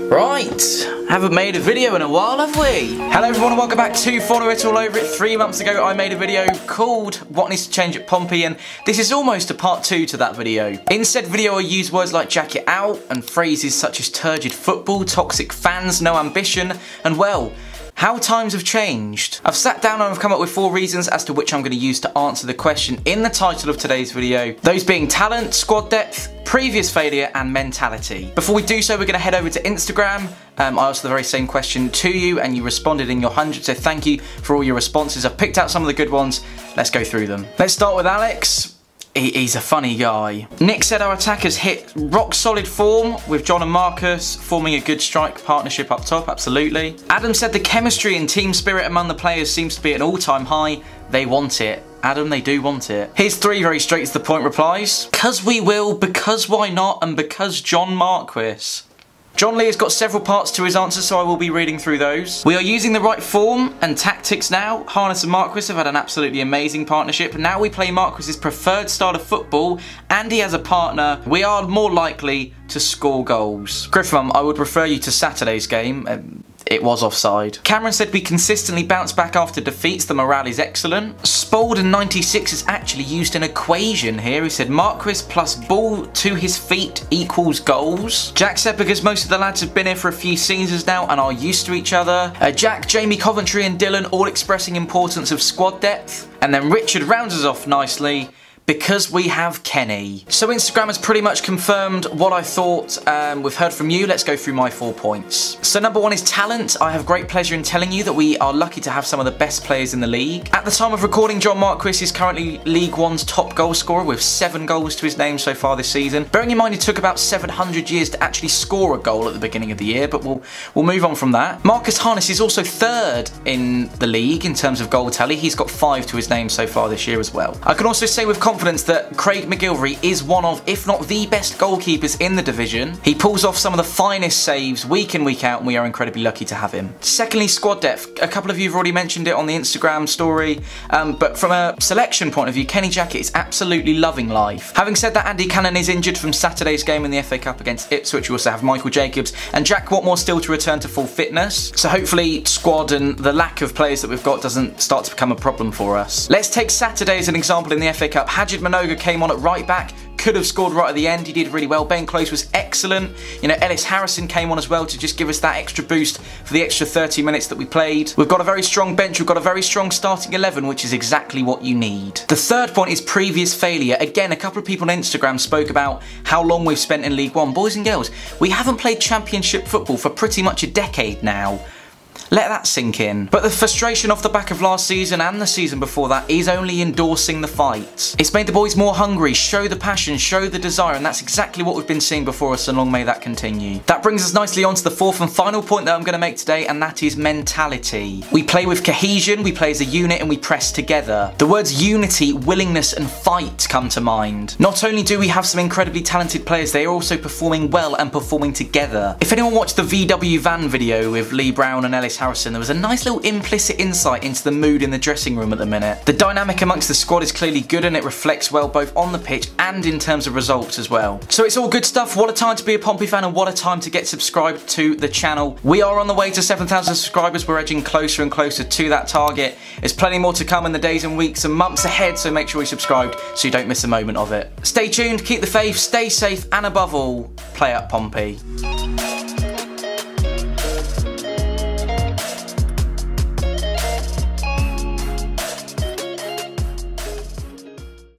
Right, haven't made a video in a while, have we? Hello everyone and welcome back to Fournilwrittenalloverit. 3 months ago I made a video called What Needs to Change at Pompey, and this is almost a part 2 to that video. In said video I use words like jack it out and phrases such as turgid football, toxic fans, no ambition, and well, how times have changed. I've sat down and I've come up with 4 reasons as to which I'm going to use to answer the question in the title of today's video. Those being talent, squad depth, previous failure and mentality. Before we do so, we're going to head over to Instagram. I asked the very same question to you and you responded in your hundreds, so thank you for all your responses. I've picked out some of the good ones. Let's go through them. Let's start with Alex. He's a funny guy. Nick said our attackers hit rock solid form with John and Marcus forming a good strike partnership up top, absolutely. Adam said the chemistry and team spirit among the players seems to be at an all-time high. They want it. Adam, they do want it. Here's 3 very straight to the point replies. Because we will, because why not, and because John Marquis. John Lee has got several parts to his answer, so I will be reading through those. We are using the right form and tactics now. Harness and Marquis have had an absolutely amazing partnership. Now we play Marquis's preferred style of football, and he has a partner. We are more likely to score goals. Griffin, I would refer you to Saturday's game. It was offside. Cameron said we consistently bounce back after defeats. The morale is excellent. Spalding 96 is actually used an equation here. He said Marquis plus ball to his feet equals goals. Jack said because most of the lads have been here for a few seasons now and are used to each other. Jack, Jamie, Coventry and Dylan all expressing importance of squad depth. And then Richard rounds us off nicely. Because we have Kenny. So Instagram has pretty much confirmed what I thought. We've heard from you. Let's go through my 4 points. So number 1 is talent. I have great pleasure in telling you that we are lucky to have some of the best players in the league. At the time of recording, John Marquis is currently League One's top goal scorer with 7 goals to his name so far this season. Bearing in mind it took about 700 years to actually score a goal at the beginning of the year, but we'll move on from that. Marcus Harness is also 3rd in the league in terms of goal tally. He's got 5 to his name so far this year as well. I can also say with confidence that Craig McGilvery is one of, if not the best goalkeepers in the division. He pulls off some of the finest saves week in, week out, and we are incredibly lucky to have him. Secondly, squad depth. A couple of you have already mentioned it on the Instagram story, but from a selection point of view, Kenny Jackett is absolutely loving life. Having said that, Andy Cannon is injured from Saturday's game in the FA Cup against Ipswich. We also have Michael Jacobs and Jack Watmore still to return to full fitness. So hopefully squad and the lack of players that we've got doesn't start to become a problem for us. Let's take Saturday as an example in the FA Cup. Hadjid Minoga came on at right back, could have scored right at the end. He did really well. Ben Close was excellent. You know, Ellis Harrison came on as well to just give us that extra boost for the extra 30 minutes that we played. We've got a very strong bench. We've got a very strong starting 11, which is exactly what you need. The 3rd point is previous failure. Again, a couple of people on Instagram spoke about how long we've spent in League One. Boys and girls, we haven't played Championship football for pretty much a decade now. Let that sink in. But the frustration off the back of last season and the season before that is only endorsing the fight. It's made the boys more hungry, show the passion, show the desire, and that's exactly what we've been seeing before us, and long may that continue. That brings us nicely on to the 4th and final point that I'm going to make today, and that is mentality. We play with cohesion, we play as a unit, and we press together. The words unity, willingness, and fight come to mind. Not only do we have some incredibly talented players, they are also performing well and performing together. If anyone watched the VW Van video with Lee Brown and Ellis Harrison, there was a nice little implicit insight into the mood in the dressing room at the minute. The dynamic amongst the squad is clearly good and it reflects well both on the pitch and in terms of results as well. So it's all good stuff. What a time to be a Pompey fan and what a time to get subscribed to the channel. We are on the way to 7,000 subscribers. We're edging closer and closer to that target. There's plenty more to come in the days and weeks and months ahead, so make sure you're subscribed so you don't miss a moment of it. Stay tuned, keep the faith, stay safe, and above all, play up Pompey.